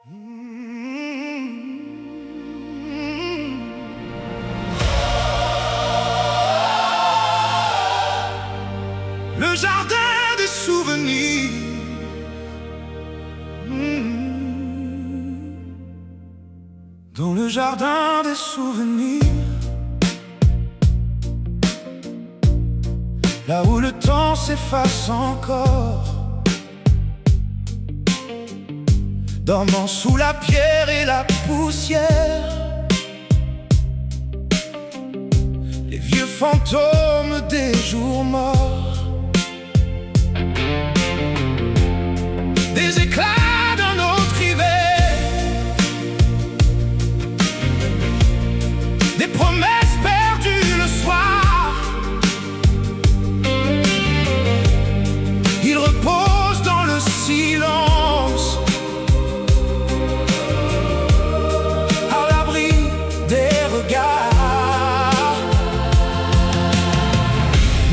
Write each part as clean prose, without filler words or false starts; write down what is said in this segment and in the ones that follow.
Le jardin des souvenirs. Dans le jardin des souvenirs, là où le temps s'efface encore, dormant sous la pierre et la poussière, les vieux fantômes des jours morts, des éclats d'un autre hiver, des promesses perdues le soir. Ils reposent dans le silence, à l'abri des regards.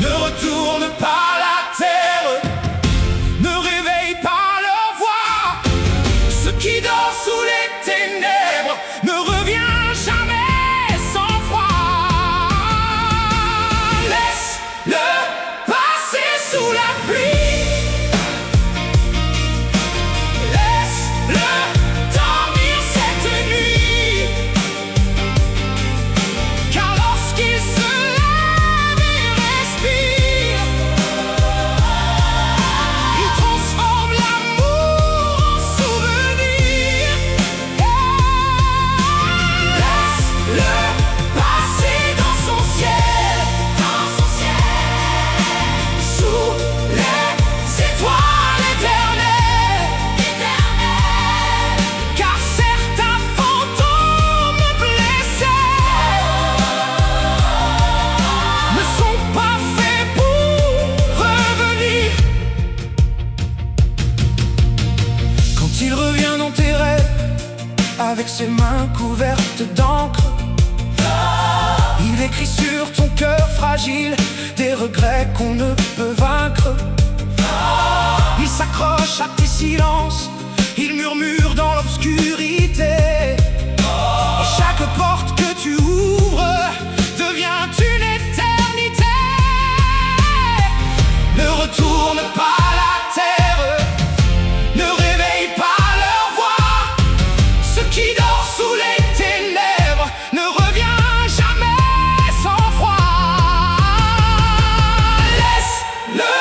Ne retourne pas la terre, ne réveille pas leur voix. Ce qui dort sous les ténèbres ne revient jamais sans froid. Laisse-le passer sous la pluie, laisse-le dormir cette nuit, car lorsqu'il se lève et respire, il transforme l'amour en souvenir. Laisse-le passer dans son ciel, sous les étoiles éternelles, car certains fantômes blessés ne sont pas faits pour revenir. Quand il revient dans tes rêves, avec ses mains couvertes d'encre, il écrit sur ton cœur fragile des regrets qu'on ne peut vaincre. Il s'accroche à tes silences, il murmure dans l'obscurité. Et chaque porte que tu ouvres devient une éternité. Ne retourne pas la terre, ne réveille pas leur voix. Ce qui dort sous les ténèbres ne revient jamais sans froid. Laisse-le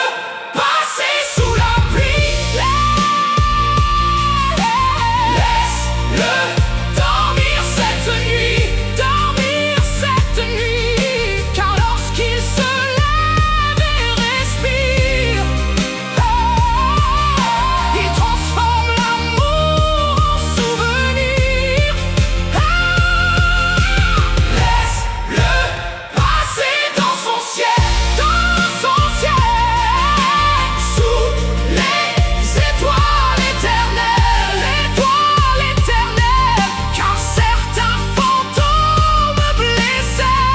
passer sous la pluie, laisse-le dormir cette nuit, car lorsqu'il se lève et respire, il transforme l'amour en souvenir. Laisse-le passer dans son ciel, sous les étoiles éternelles, car certains fantômes blessés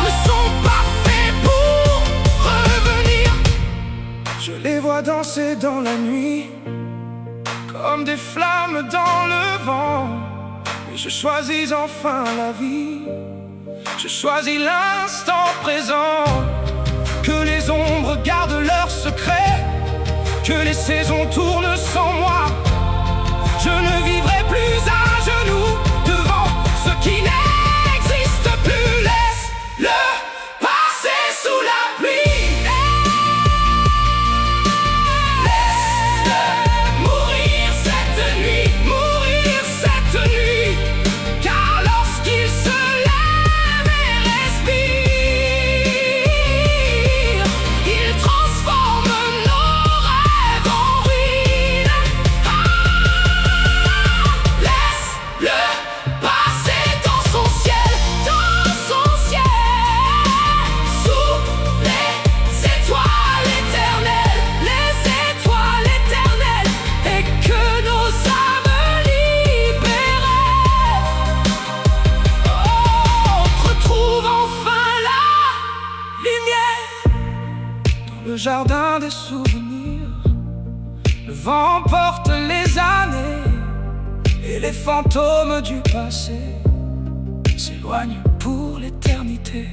ne sont pas faits pour revenir. Je les vois danser dans la nuit, comme des flammes dans le vent. Mais je choisis enfin la vie, je choisis l'instant présent. Que les ombres gardent leurs secrets, que les saisons tournent sans moi. Je ne vivrai plus à genoux devant ce qui n'existe plus. Laisse-le passer sous la pluie, laisse-le mourir cette nuit, car lorsqu'il se lève et respire, il transforme nos rêves en ruines. Laisse-le passer dans son ciel, sous les étoiles éternelles, et que nos âmes libérées retrouvent enfin la lumière. Dans le jardin des souvenirs, le vent porte les années et les fantômes du passé s'éloignent pour l'éternité.